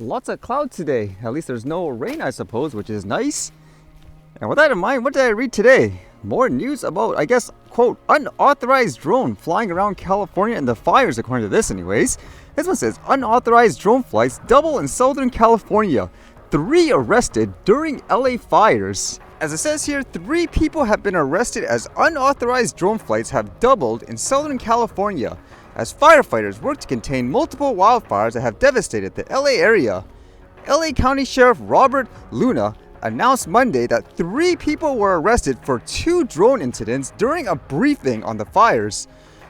Lots of clouds today. At least there's no rain, I suppose, which is nice. And with that in mind, what did I read today? More news about, I guess, quote, unauthorized drone flying around California and the fires, according to this anyways. This one says, unauthorized drone flights double in Southern California. 3 arrested during LA fires. As it says here, 3 people have been arrested as unauthorized drone flights have doubled in Southern California as firefighters work to contain multiple wildfires that have devastated the LA area. LA County Sheriff Robert Luna announced Monday that 3 people were arrested for 2 drone incidents during a briefing on the fires.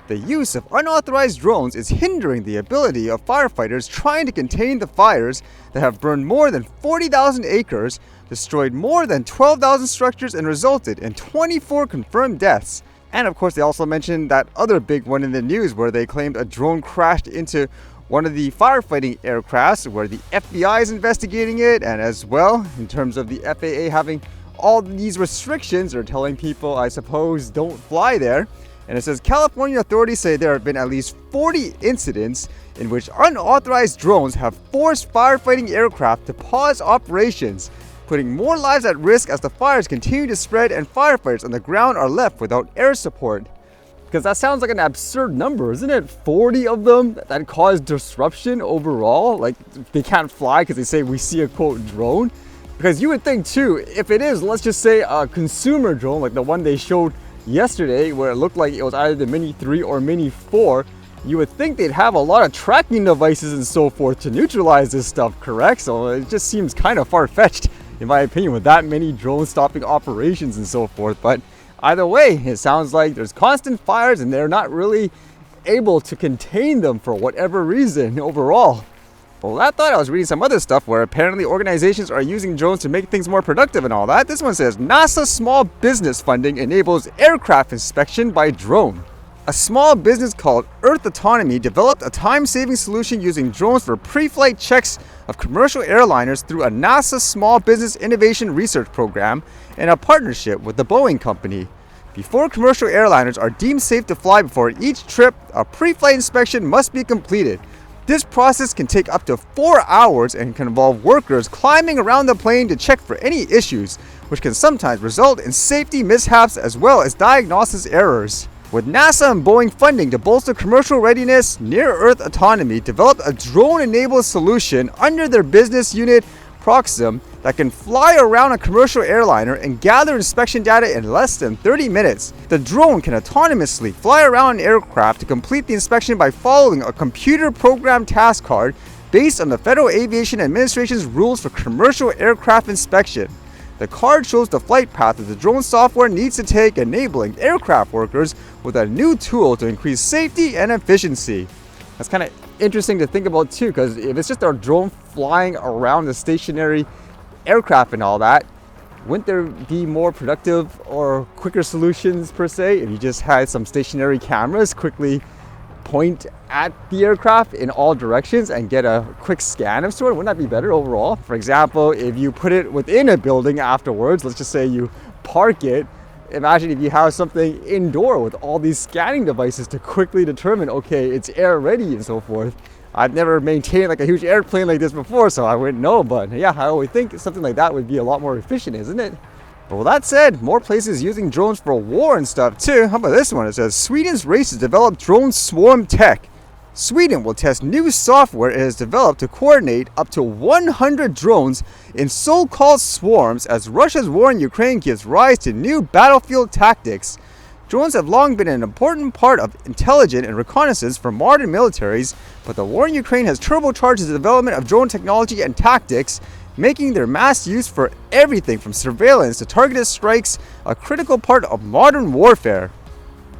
The use of unauthorized drones is hindering the ability of firefighters trying to contain the fires that have burned more than 40,000 acres, destroyed more than 12,000 structures, and resulted in 24 confirmed deaths. And of course, they also mentioned that other big one in the news where they claimed a drone crashed into one of the firefighting aircrafts where the FBI is investigating it. And as well, in terms of the FAA having all these restrictions, they're telling people, I suppose, don't fly there. And it says California authorities say there have been at least 40 incidents in which unauthorized drones have forced firefighting aircraft to pause operations, putting more lives at risk as the fires continue to spread and firefighters on the ground are left without air support. Because that sounds like an absurd number, isn't it? 40 of them that cause disruption overall? Like, they can't fly because they say we see a quote drone? Because you would think too, if it is, let's just say a consumer drone like the one they showed yesterday where it looked like it was either the Mini 3 or Mini 4, you would think they'd have a lot of tracking devices and so forth to neutralize this stuff, correct? So it just seems kind of far-fetched in my opinion with that many drones stopping operations and so forth. But either way, it sounds like there's constant fires and they're not really able to contain them for whatever reason overall. Well, I thought I was reading some other stuff where apparently organizations are using drones to make things more productive and all that. This one says NASA small business funding enables aircraft inspection by drone. A small business called Earth Autonomy developed a time-saving solution using drones for pre-flight checks of commercial airliners through a NASA Small Business Innovation Research Program in a partnership with the Boeing Company. Before commercial airliners are deemed safe to fly before each trip, a pre-flight inspection must be completed. This process can take up to 4 hours and can involve workers climbing around the plane to check for any issues, which can sometimes result in safety mishaps as well as diagnosis errors. With NASA and Boeing funding to bolster commercial readiness, Near Earth Autonomy developed a drone-enabled solution under their business unit Proxim that can fly around a commercial airliner and gather inspection data in less than 30 minutes. The drone can autonomously fly around an aircraft to complete the inspection by following a computer-programmed task card based on the Federal Aviation Administration's rules for commercial aircraft inspection. The card shows the flight path that the drone software needs to take, enabling aircraft workers with a new tool to increase safety and efficiency. That's kind of interesting to think about too, because if it's just a drone flying around the stationary aircraft and all that, wouldn't there be more productive or quicker solutions per se if you just had some stationary cameras quickly point at the aircraft in all directions and get a quick scan of sort? Wouldn't that be better overall? For example, if you put it within a building afterwards, let's just say you park it, imagine if you have something indoor with all these scanning devices to quickly determine, okay, it's air ready and so forth. I've never maintained like a huge airplane like this before, so I wouldn't know, but yeah, I always think something like that would be a lot more efficient, isn't it? But with that said, more places using drones for war and stuff too. How about this one? It says Sweden's race to develop drone swarm tech. Sweden will test new software it has developed to coordinate up to 100 drones in so-called swarms as Russia's war in Ukraine gives rise to new battlefield tactics. Drones have long been an important part of intelligence and reconnaissance for modern militaries, but the war in Ukraine has turbocharged the development of drone technology and tactics, making their mass use for everything from surveillance to targeted strikes a critical part of modern warfare.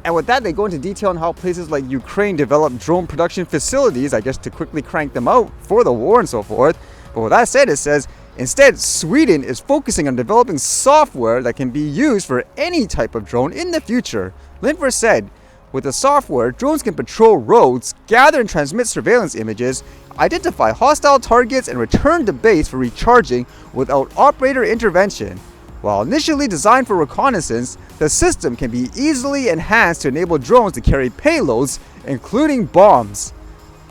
And with that, they go into detail on how places like Ukraine develop drone production facilities, I guess to quickly crank them out for the war and so forth. But with that said, it says, instead, Sweden is focusing on developing software that can be used for any type of drone in the future. Lindfors said, with the software, drones can patrol roads, gather and transmit surveillance images, identify hostile targets, and return to base for recharging without operator intervention. While initially designed for reconnaissance, the system can be easily enhanced to enable drones to carry payloads, including bombs.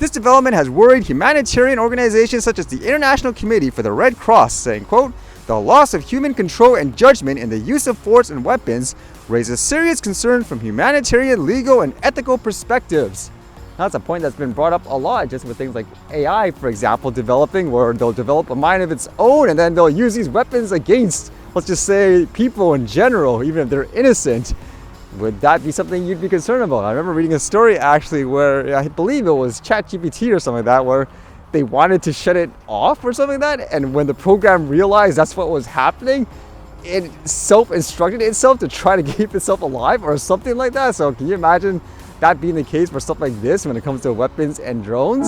This development has worried humanitarian organizations such as the International Committee for the Red Cross, saying, quote, "The loss of human control and judgment in the use of force and weapons raises serious concern from humanitarian, legal, and ethical perspectives." That's a point that's been brought up a lot just with things like AI, for example, developing, where they'll develop a mind of its own and then they'll use these weapons against, let's just say, people in general, even if they're innocent. Would that be something you'd be concerned about? I remember reading a story actually where I believe it was ChatGPT or something like that, where they wanted to shut it off or something like that, and when the program realized that's what was happening, it self-instructed itself to try to keep itself alive or something like that. So can you imagine that being the case for stuff like this when it comes to weapons and drones?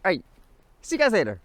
Alright, see you guys later.